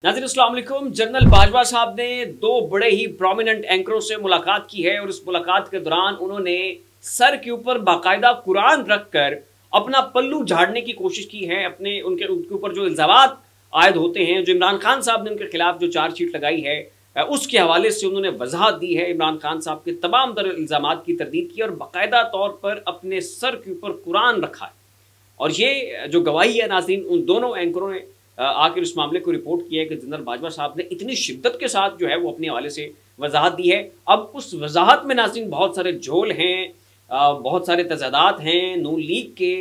नाज़रीन अस्सलाम वालेकुम। जनरल बाजवा साहब ने दो बड़े ही प्रोमिनेंट एंकरों से मुलाकात की है और इस मुलाकात के दौरान उन्होंने सर के ऊपर बाकायदा कुरान रखकर अपना पल्लू झाड़ने की कोशिश की है। उनके ऊपर जो इल्ज़ामात आयद होते हैं, जो इमरान खान साहब ने उनके खिलाफ जो चार्जशीट लगाई है, उसके हवाले से उन्होंने वजाहत दी है। इमरान खान साहब के तमाम तर इल्ज़ामात की तरदीद की और बाकायदा तौर पर अपने सर के ऊपर कुरान रखा है। और ये जो गवाही है नाज़रीन, उन दोनों एंकरों ने आखिर इस मामले को रिपोर्ट किया है कि जनरल बाजवा साहब ने इतनी शिद्दत के साथ जो है वो अपने हवाले से वजाहत दी है। अब उस वजाहत में नाज़रीन बहुत सारे झोल हैं, बहुत सारे तजादात हैं। नून लीग के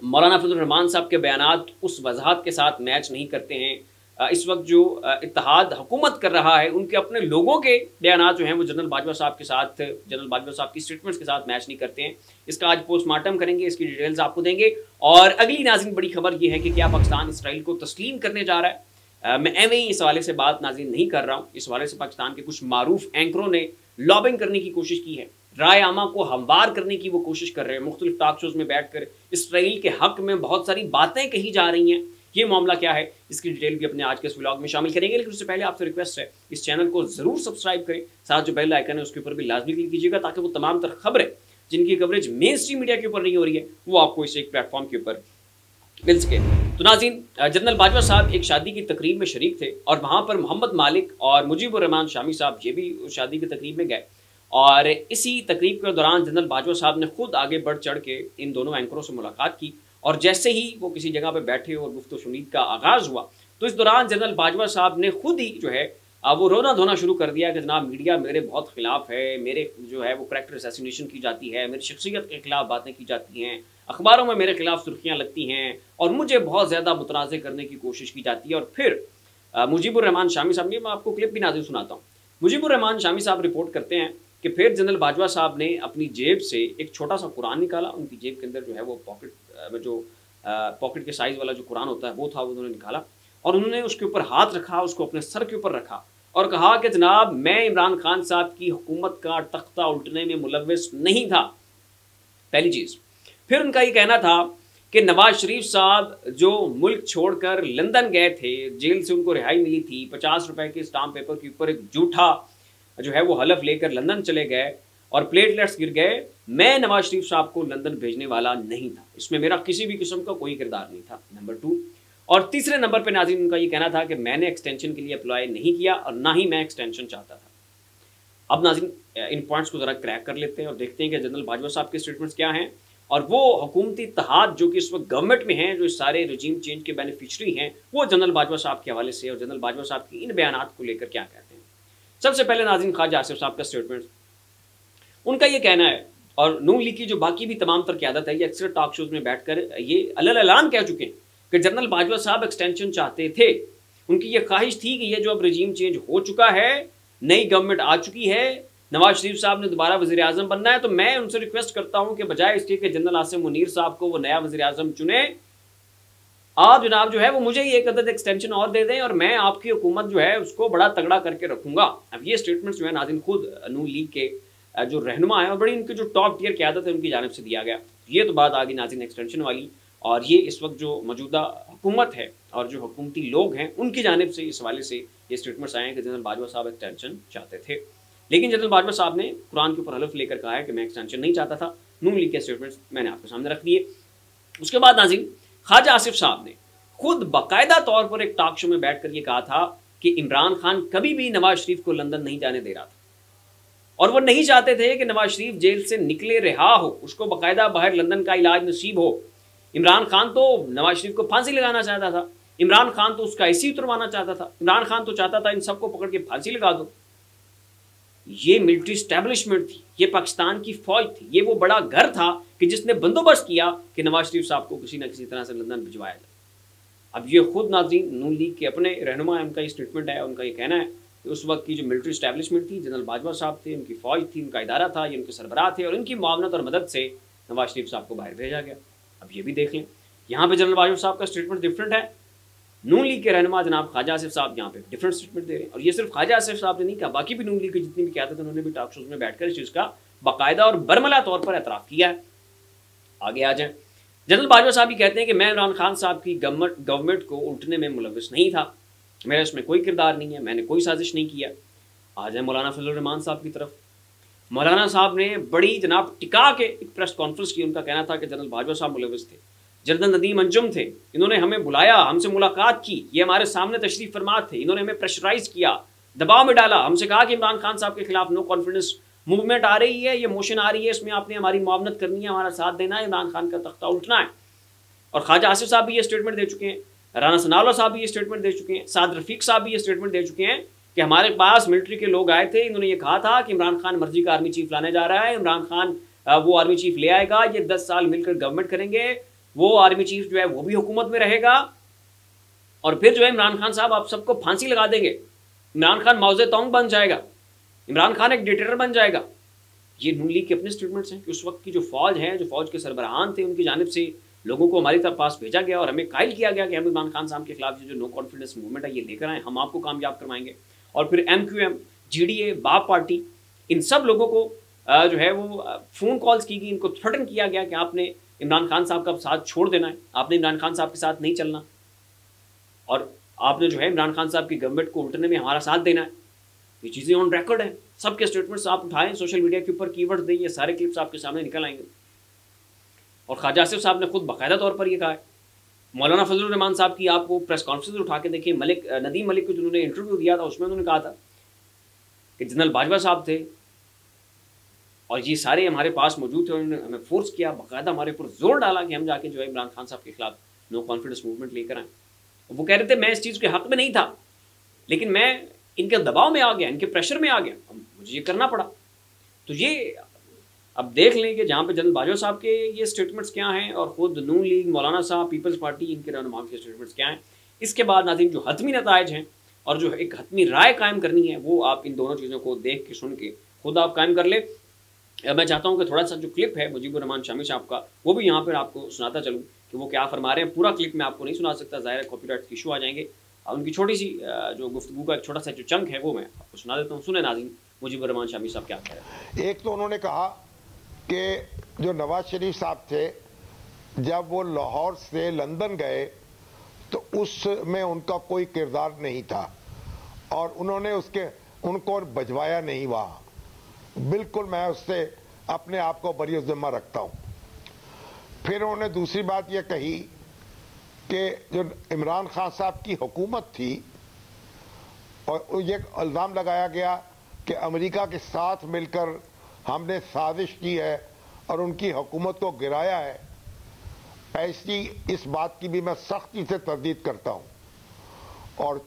मौलाना फजल रहमान साहब के बयानात उस वजाहत के साथ मैच नहीं करते हैं। इस वक्त जो इत्तेहाद हुकूमत कर रहा है, उनके अपने लोगों के बयानात जो हैं वो जनरल बाजवा साहब के साथ, जनरल बाजवा साहब की स्टेटमेंट्स के साथ मैच नहीं करते हैं। इसका आज पोस्टमार्टम करेंगे, इसकी डिटेल्स आपको देंगे। और अगली नाज़रीन बड़ी खबर ये है कि क्या पाकिस्तान इसराइल को तस्लीम करने जा रहा है। मैं एवं ही इस हवाले से बात नाज़रीन नहीं कर रहा हूँ। इस हवाले से पाकिस्तान के कुछ मारूफ एंकरों ने लॉबिंग करने की कोशिश की है, राय आमा को हमवार करने की वो कोशिश कर रहे हैं। मुख्तलिफ टॉक शोज़ में बैठ कर इसराइल के हक़ में बहुत सारी बातें कही जा रही हैं। ये मामला क्या है, इसकी डिटेल भी अपने आज के इस व्लॉग में शामिल करेंगे। लेकिन उससे पहले आपसे रिक्वेस्ट है, इस चैनल को ज़रूर सब्सक्राइब करें, साथ जो बेल आइकन है उसके ऊपर भी लाजमी क्लिक कीजिएगा, ताकि वो तमाम तर खबरें जिनकी कवरेज मेन स्ट्रीम मीडिया के ऊपर नहीं हो रही है, वो आपको इस एक प्लेटफॉर्म के ऊपर मिल सके। तो नाज़रीन, जनरल बाजवा साहब एक शादी की तकरीब में शरीक थे और वहाँ पर मोहम्मद मालिक और मुजीबुर रहमान शामी साहब ये भी उस शादी की तकरीब में गए। और इसी तकरीब के दौरान जनरल बाजवा साहब ने खुद आगे बढ़ चढ़ के इन दोनों एंकरों से मुलाकात की। और जैसे ही वो किसी जगह पे बैठे और गुफ्तगू शुनीद का आगाज़ हुआ, तो इस दौरान जनरल बाजवा साहब ने खुद ही जो है वो रोना धोना शुरू कर दिया कि जनाब मीडिया मेरे बहुत ख़िलाफ़ है, मेरे जो है वो करैक्टर असैसिनेशन की जाती है, मेरी शख्सियत के ख़िलाफ़ बातें की जाती हैं, अखबारों में मेरे ख़िलाफ़ सुर्खियाँ लगती हैं और मुझे बहुत ज़्यादा मुतनाज़े करने की कोशिश की जाती है। और फिर मुजीबुर रहमान शामी साहब ने, मैं आपको क्लिप भी नाज़रीन सुनाता हूँ। मुजीबुर रहमान शामी साहब रिपोर्ट करते हैं कि फिर जनरल बाजवा साहब ने अपनी जेब से एक छोटा सा कुरान निकाला। उनकी जेब के अंदर जो है वो पॉकेट के साइज़ वाला जो कुरान होता है वो था, वो उन्होंने निकाला और उन्होंने उसके ऊपर हाथ रखा, उसको अपने सर के ऊपर रखा और कहा कि जनाब मैं इमरान खान साहब की हुकूमत का तख्ता उल्टने में मुलव्विस नहीं था, पहली चीज़। फिर उनका ये कहना था कि नवाज शरीफ साहब जो मुल्क छोड़कर लंदन गए थे, जेल से उनको रिहाई मिली थी, 50 रुपए के स्टाम्प पेपर के ऊपर एक झूठा जो है वो हलफ लेकर लंदन चले गए और प्लेटलेट्स गिर गए। मैं नवाज शरीफ साहब को लंदन भेजने वाला नहीं था, इसमें मेरा किसी भी किस्म का कोई किरदार नहीं था, नंबर 2। और तीसरे नंबर पे नाज़रीन उनका ये कहना था कि मैंने एक्सटेंशन के लिए अप्लाई नहीं किया और ना ही मैं एक्सटेंशन चाहता था। अब नाज़रीन इन पॉइंट्स को ज़रा क्रैक कर लेते हैं और देखते हैं कि जनरल बाजवा साहब के स्टेटमेंट्स क्या हैं और वो हुकूमती इत्तेहाद जो कि इस वक्त गवर्नमेंट में हैं, जो इस सारे रजीम चेंज के बेनिफिशरी हैं, वो जनरल बाजवा साहब के हवाले से और जनरल बाजवा साहब की इन बयानात को लेकर क्या कहते हैं। सबसे पहले नाज़रीन ख्वाजा आसिफ साहब का स्टेटमेंट, उनका ये कहना है और नून लीग की जो बाकी भी तमाम तर क़यादत है, ये अक्सर टॉक शोज़ में बैठकर ये अलल ऐलान कह चुके हैं कि जनरल बाजवा साहब एक्सटेंशन चाहते थे। उनकी ये ख्वाहिश थी कि ये जो अब रजीम चेंज हो चुका है, नई गवर्नमेंट आ चुकी है, नवाज शरीफ साहब ने दोबारा वज़ीर आज़म बनना है, तो मैं उनसे रिक्वेस्ट करता हूँ कि बजाय इसके कि जनरल आसिम मुनीर साहब को वो नया वज़ीर आज़म चुने, आप जनाब जो है वो मुझे एक अदद एक्सटेंशन और दे दें और मैं आपकी हुकूमत जो है उसको बड़ा तगड़ा करके रखूँगा। अब ये स्टेटमेंट्स जो है नाज़रीन खुद नून लीग के जो रहनुमा है और बड़ी इनकी जो टॉप टियर क़यादत है उनकी जानिब से दिया गया। ये तो बात आ गई नाज़रीन एक्सटेंशन वाली, और ये इस वक्त जो मौजूदा हुकूमत है और जो हुकूमती लोग हैं उनकी जानिब से इस हवाले से ये स्टेटमेंट्स आए हैं कि जनरल बाजवा साहब एक्सटेंशन चाहते थे। लेकिन जनरल बाजवा साहब ने कुरान के ऊपर हलफ लेकर कहा है कि मैं एक्सटेंशन नहीं चाहता था। नून लीग के स्टेटमेंट्स मैंने आपके सामने रख दिए। उसके बाद नाज़रीन ख्वाजा आसिफ साहब ने खुद बाकायदा तौर पर एक टॉक शो में बैठ कर ये कहा था कि इमरान खान कभी भी नवाज शरीफ को लंदन नहीं जाने दे रहा था और वो नहीं चाहते थे कि नवाज शरीफ जेल से निकले रिहा हो, उसको बाकायदा बाहर लंदन का इलाज नसीब हो। इमरान खान तो नवाज शरीफ को फांसी लगाना चाहता था, इमरान खान तो उसका ऐसी उतरवाना चाहता था, इमरान खान तो चाहता था इन सबको पकड़ के फांसी लगा दो। ये मिलिट्री स्टैब्लिशमेंट थी, ये पाकिस्तान की फौज थी, ये वो बड़ा घर था कि जिसने बंदोबस्त किया कि नवाज शरीफ साहब को किसी न किसी तरह से लंदन भिजवाया जाए। अब ये खुद नाज़रीन नून लीग के अपने रहनुमा, उनका ये स्टेटमेंट है, उनका ये कहना है कि उस वक्त की जो मिलिट्री स्टैब्लिशमेंट थी, जनरल बाजवा साहब थे, उनकी फ़ौज थी, उनका इदारा था, ये उनके सरबराह थे और इनकी मुआवनत और मदद से नवाज शरीफ साहब को बाहर भेजा गया। अब ये भी देख लें, यहाँ पे जनरल बाजवा साहब का स्टेटमेंट डिफरेंट है, नून लीग के रहनुमा जनाब ख्वाजा आसिफ साहब यहाँ पे डिफरेंट स्टेटमेंट दे रहे हैं। और ये सिर्फ ख्वाजा आसिफ साहब ने नहीं कहा, बाकी भी नून लीग की जितनी भी क़यादत उन्होंने भी टॉक शोज़ में बैठकर इस चीज़ का बाकायदा और बरमला तौर पर एतराफ़ किया है। आगे आ जाए, जनरल बाजवा साहब ही कहते हैं कि मैं इमरान खान साहब की गवर्नमेंट को उल्टने में मुलव्विस नहीं था। मेरा इसमें कोई किरदार नहीं है, मैंने कोई साजिश नहीं किया। आ जाए मौलाना फजल रहमान साहब की तरफ। मौलाना साहब ने बड़ी जनाब टिका के एक प्रेस कॉन्फ्रेंस की। उनका कहना था कि जनरल बाजवा साहब मुलविस थे, जनरल नदीम अंजुम थे, इन्होंने हमें बुलाया, हमसे मुलाकात की, ये हमारे सामने तशरीफ फरमा थे, इन्होंने हमें प्रेशराइज किया, दबाव में डाला, हमसे कहा कि इमरान खान साहब के खिलाफ नो कॉन्फिडेंस मूवमेंट आ रही है, ये मोशन आ रही है, इसमें आपने हमारी मुआवनत करनी है, हमारा साथ देना है, इमरान खान का तख्ता उल्टना है। और ख्वाजा आसिफ साहब भी ये स्टेटमेंट दे चुके हैं, राना सनाउल्लाह साहब भी ये स्टेटमेंट दे चुके हैं, साद रफीक साहब भी ये स्टेटमेंट दे चुके हैं कि हमारे पास मिलिट्री के लोग आए थे, इन्होंने ये कहा था कि इमरान खान मर्जी का आर्मी चीफ लाने जा रहा है, इमरान खान वो आर्मी चीफ ले आएगा, ये 10 साल मिलकर गवर्नमेंट करेंगे, वो आर्मी चीफ जो है वो भी हुकूमत में रहेगा, और फिर जो है इमरान खान साहब आप सबको फांसी लगा देंगे, इमरान खान मौजे तोंग बन जाएगा, इमरान खान एक डिक्टेटर बन जाएगा। ये नून लीग के अपने स्टेटमेंट्स हैं कि उस वक्त की जो फौज है, जो फौज के सरबराहान थे, उनकी जानिब से लोगों को हमारी तरफ पास भेजा गया और हमें कायल किया गया कि हम इमरान खान साहब के खिलाफ जो नो कॉन्फिडेंस मूवमेंट है ये लेकर आए, हम आपको कामयाब करवाएंगे। और फिर MQM, GDA, बाप पार्टी, इन सब लोगों को जो है वो फ़ोन कॉल्स की गई, इनको थ्रेटन किया गया कि आपने इमरान खान साहब का साथ छोड़ देना है, आपने इमरान खान साहब के साथ नहीं चलना, और आपने जो है इमरान खान साहब की गवर्नमेंट को उल्टने में हमारा साथ देना है। ये चीज़ें ऑन रिकॉर्ड हैं, सबके स्टेटमेंट्स आप उठाएं, सोशल मीडिया के ऊपर कीवर्ड्स दें, ये सारे क्लिप्स आपके सामने निकल आएंगे। और ख्वाजा आसिफ साहब ने खुद बाकायदा तौर पर यह कहा है। मौलाना फजल रहमान साहब की आपको प्रेस कॉन्फ्रेंस उठा के देखिए, नदीम मलिक को जिन्होंने इंटरव्यू दिया था उसमें उन्होंने कहा था कि जनरल बाजवा साहब थे और ये सारे हमारे पास मौजूद थे, उन्होंने हमें फोर्स किया, बाकायदा हमारे ऊपर जोर डाला कि हम जाके जो है इमरान खान साहब के खिलाफ नो कॉन्फिडेंस मूवमेंट लेकर आए। वो कह रहे थे मैं इस चीज़ के हक में नहीं था, लेकिन मैं इनके दबाव में आ गया, इनके प्रेशर में आ गया, मुझे ये करना पड़ा। तो ये अब देख लें कि जहाँ पे जनरल बाजवा साहब के ये स्टेटमेंट्स क्या हैं और ख़ुद नून लीग, मौलाना साहब, पीपल्स पार्टी, इनके रहनुमा के स्टेटमेंट्स क्या हैं। इसके बाद नाज़रीन जो हतमी नताइज हैं और जो एक हतमी राय कायम करनी है वो आप इन दोनों चीज़ों को देख के सुन के खुद आप कायम कर ले। मैं चाहता हूँ कि थोड़ा सा जो क्लिप है मुजीबुर रहमान शामी साहब का वो भी यहाँ पर आपको सुनाता चलूँ कि वो क्या फरमा रहे हैं। पूरा क्लिप मैं आपको नहीं सुना सकता, ज़ाहिर है कॉपीराइट इशू आ जाएंगे। उनकी छोटी सी जो गुफ्तगू का एक छोटा सा जो चंक है वो मैं आपको सुना देता हूँ। सुने नाज़रीन मुजीबुर रहमान शामी साहब क्या कह रहे हैं। एक तो उन्होंने कहा कि जो नवाज शरीफ साहब थे जब वो लाहौर से लंदन गए तो उसमें उनका कोई किरदार नहीं था और उन्होंने उनको बजवाया नहीं वहाँ। बिल्कुल मैं उससे अपने आप को बरी ज़िम्मा रखता हूँ। फिर उन्होंने दूसरी बात ये कही कि जो इमरान खान साहब की हुकूमत थी और ये इल्ज़ाम लगाया गया कि अमेरिका के साथ मिलकर हमने साजिश की है और उनकी हुकूमत को गिराया है, ऐसी इस बात की भी मैं सख्ती से तरदीद करता हूँ। और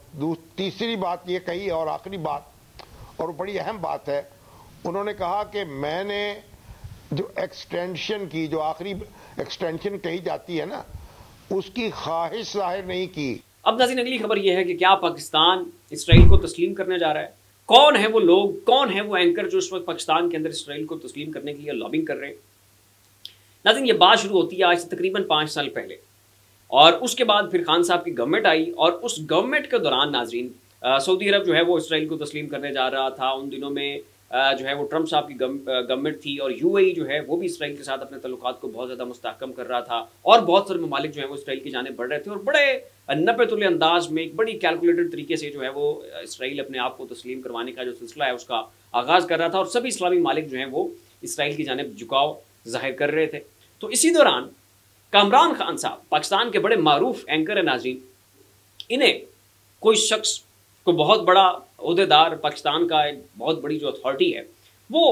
तीसरी बात ये कही और आखिरी बात और बड़ी अहम बात है, उन्होंने कहा कि मैंने जो एक्सटेंशन की, जो आखिरी एक्सटेंशन कही जाती है ना, उसकी ख्वाहिश जाहिर नहीं की। अब नाज़रीन अगली खबर यह है कि क्या पाकिस्तान इसराइल को तस्लीम करने जा रहा है। कौन है वो लोग, कौन है वो एंकर जो इस वक्त पाकिस्तान के अंदर इसराइल को तस्लीम करने के लिए लॉबिंग कर रहे हैं। नाज़रीन ये बात शुरू होती है आज से तकरीबन 5 साल पहले और उसके बाद फिर खान साहब की गवर्नमेंट आई और उस गवर्नमेंट के दौरान नाज़रीन सऊदी अरब जो है वो इसराइल को तस्लीम करने जा रहा था। उन दिनों में जो है वो ट्रंप साहब की गवर्नमेंट थी और UAE जो है वो भी इसराइल के साथ अपने तल्लुकात को बहुत ज़्यादा मुस्तहकम कर रहा था और बहुत सारे ममालिक जो है वो इसराइल की जानिब बढ़ रहे थे और बड़े नब्बे तुले अंदाज में एक बड़ी कैलकुलेटेड तरीके से जो है वो इसराइल अपने आप को तस्लीम करवाने का जो सिलसिला है उसका आगाज़ कर रहा था और सभी इस्लामी मालिक जो हैं वो इसराइल की जानिब झुकाव जाहिर कर रहे थे। तो इसी दौरान कामरान खान साहब पाकिस्तान के बड़े मारूफ एंकर है नाज़रीन, इन्हें कोई शख्स को बहुत बड़ा ओहदेदार पाकिस्तान का एक बहुत बड़ी जो अथॉरिटी है वो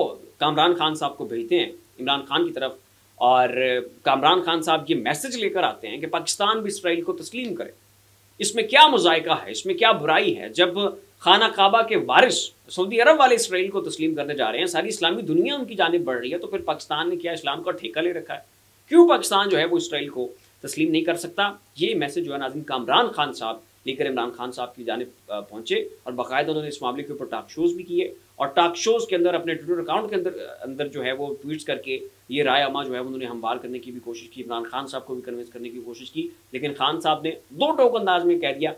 कामरान खान साहब को भेजते हैं इमरान खान की तरफ और कामरान खान साहब ये मैसेज लेकर आते हैं कि पाकिस्तान भी इसराइल को तस्लीम करे। इसमें क्या मुज़ायका है, इसमें क्या बुराई है जब खाना काबा के वारिस सऊदी अरब वाले इसराइल को तस्लीम करने जा रहे हैं, सारी इस्लामी दुनिया उनकी जानिब बढ़ रही है, तो फिर पाकिस्तान ने क्या इस्लाम का ठेका ले रखा है? क्यों पाकिस्तान जो है वो इसराइल को तस्लीम नहीं कर सकता? ये मैसेज जो है नाज़रीन कामरान खान साहब लेकर इमरान खान साहब की जानिब पहुंचे और बाकायदा उन्होंने इस मामले के ऊपर टॉक शोज़ भी किए और टॉक शोज़ के अंदर अपने ट्विटर अकाउंट के अंदर जो है वो ट्वीट्स करके ये राय अमा जो है उन्होंने हमवार करने की भी कोशिश की, इमरान खान साहब को भी कन्विंस करने की कोशिश की, लेकिन खान साहब ने दो टोक अंदाज में कह दिया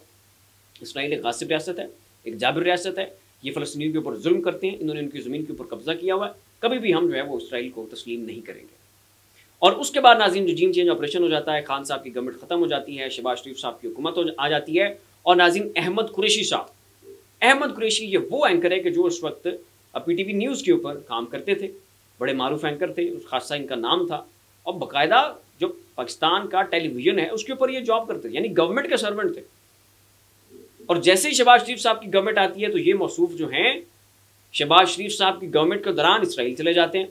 इसराइल एक गासिब रियासत है, एक जाबिर रियासत है, ये फ़लस्तीनियों के ऊपर जुल्म करते हैं, इन्होंने उनकी ज़मीन के ऊपर कब्जा किया हुआ है, कभी भी हम जो है वो इसराइल को तस्लीम नहीं करेंगे। और उसके बाद नाज़रीन रजीम चेंज ऑपरेशन हो जाता है, खान साहब की गवर्नमेंट ख़त्म हो जाती है, शहबाज शरीफ साहब की हुकूमत आ जाती है और नाज़रीन अहमद कुरैशी साहब, अहमद कुरैशी ये वो एंकर है कि जो उस वक्त पीटीवी न्यूज़ के ऊपर काम करते थे, बड़े मारूफ एंकर थे, उस खासा इनका नाम था और बाकायदा जो पाकिस्तान का टेलीविज़न है उसके ऊपर ये जॉब करते थे, यानी गवर्नमेंट के सर्वेंट थे। और जैसे ही शहबाज शरीफ साहब की गवर्नमेंट आती है तो ये मौसूफ जो हैं शहबाज शरीफ साहब की गवर्नमेंट के दौरान इसराइल चले जाते हैं,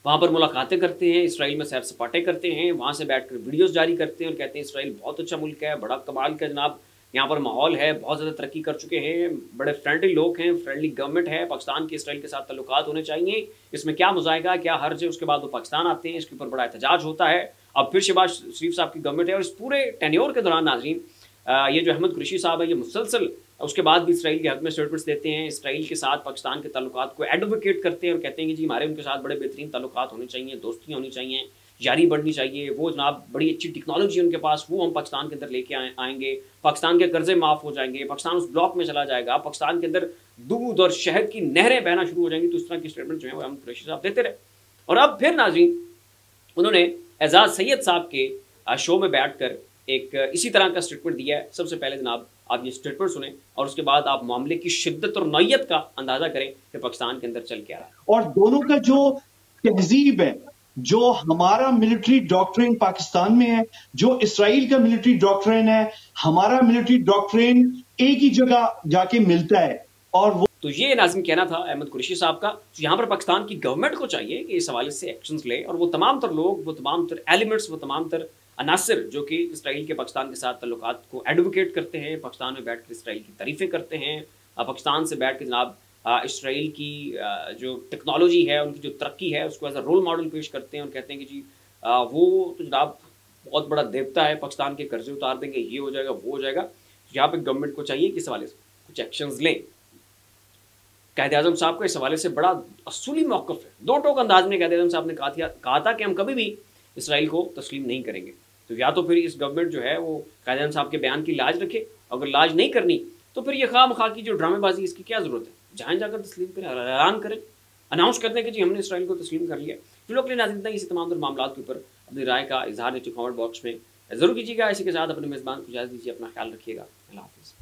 वहाँ पर मुलाकातें करते हैं, इसराइल में सैर सपाटे करते हैं, वहाँ से बैठकर वीडियोस जारी करते हैं और कहते हैं इसराइल बहुत अच्छा मुल्क है, बड़ा कमाल का जनाब यहाँ पर माहौल है, बहुत ज़्यादा तरक्की कर चुके हैं, बड़े फ्रेंडली लोग हैं, फ्रेंडली गवर्नमेंट है, पाकिस्तान के इसराइल के साथ ताल्लुकात होने चाहिए, इसमें क्या मुजाहिदा क्या हर्ज है। उसके बाद वो पाकिस्तान आते हैं, इसके ऊपर बड़ा एहतजाज होता है। अब फिर शहबाज शरीफ साहब की गवर्नमेंट है और इस पूरे टेन्योर के दौरान नाज़रीन ये जो अहमद कुरैशी साहब है ये मुसलसल उसके बाद भी इसराइल के हक में स्टेटमेंट्स देते हैं, इसराइल के साथ पाकिस्तान के ताल्लुकात को एडवोकेट करते हैं और कहते हैं कि जी हमारे उनके साथ बड़े बेहतरीन ताल्लुकात होने चाहिए, दोस्तियाँ होनी चाहिए, यारी बढ़नी चाहिए, वो जनाब बड़ी अच्छी टेक्नोलॉजी उनके पास, वो हम पाकिस्तान के अंदर लेके आएंगे, पाकिस्तान के कर्जे माफ़ हो जाएंगे, पाकिस्तान उस ब्लॉक में चला जाएगा, पाकिस्तान के अंदर दूध और शहद की नहरें बहना शुरू हो जाएंगी। तो इस तरह की स्टेटमेंट जो है वो अहमद कुरैशी साहब देते रहे। और अब फिर नाज़रीन उन्होंने एजाज सैयद साहब के शो में बैठकर एक इसी तरह का स्टेटमेंट दिया है। सबसे पहले जनाब आप ये स्टेटमेंट सुने और उसके बाद आप मामले की शिद्दत और नौयत का अंदाजा करें कि पाकिस्तान के अंदर चल क्या रहा है। और दोनों का जो तहजीब है, जो हमारा मिलिट्री डॉक्ट्रिन पाकिस्तान में है, जो इसराइल का मिलिट्री डॉक्ट्रिन है, हमारा मिलिट्री डॉक्ट्रिन एक ही जगह जाके मिलता है। और वो तो ये नाज़रीन कहना था अहमद कुरैशी साहब का। तो यहाँ पर पाकिस्तान की गवर्नमेंट को चाहिए कि इस हवाले से एक्शंस ले और वो तमाम तर लोग, वो तमाम तर एलिमेंट्स, वो तमाम तर अनासर जो कि इसराइल के पाकिस्तान के साथ ताल्लुकात को एडवोकेट करते हैं, पाकिस्तान में बैठकर इसराइल की तारीफ़ें करते हैं, पाकिस्तान से बैठ के जनाब इसराइल की जो टेक्नोलॉजी है, उनकी जो तरक्की है उसको एज अ रोल मॉडल पेश करते हैं और कहते हैं कि जी वो तो जनाब बहुत बड़ा देवता है, पाकिस्तान के कर्जे उतार देंगे, ये हो जाएगा, वो हो जाएगा। यहाँ पर गवर्नमेंट को चाहिए कि इस हवाले से कुछ एक्शंस लें। कायद-ए-आज़म साहब को इस हवाले से बड़ा असूली मौक़िफ़ है। दो टोक अंदाज में कायद-ए-आज़म साहब ने कहा था कि हम कभी भी इसराइल को तस्लीम नहीं करेंगे। तो या तो फिर इस गवर्नमेंट जो है वो कायद-ए-आज़म साहब के बयान की लाज रखे, अगर लाज नहीं करनी तो फिर ये खाम-खा की जो ड्रामेबाजी इसकी क्या ज़रूरत है, जहाँ जाकर तस्लीम करें, ऐलान करें, अनाउंस कर दें कि जी हमने इसराइल को तस्लीम कर लिया। फिर लोग नाज़रीन इसी तमाम तर मामलों के ऊपर अपनी राय का इजहार नीचे कमेंट बॉक्स में ज़रूर कीजिएगा। इसी के साथ अपने मेज़बान को इजाज़त दीजिए, अपना ख्याल रखिएगा। अल्लाह हाफ़िज़।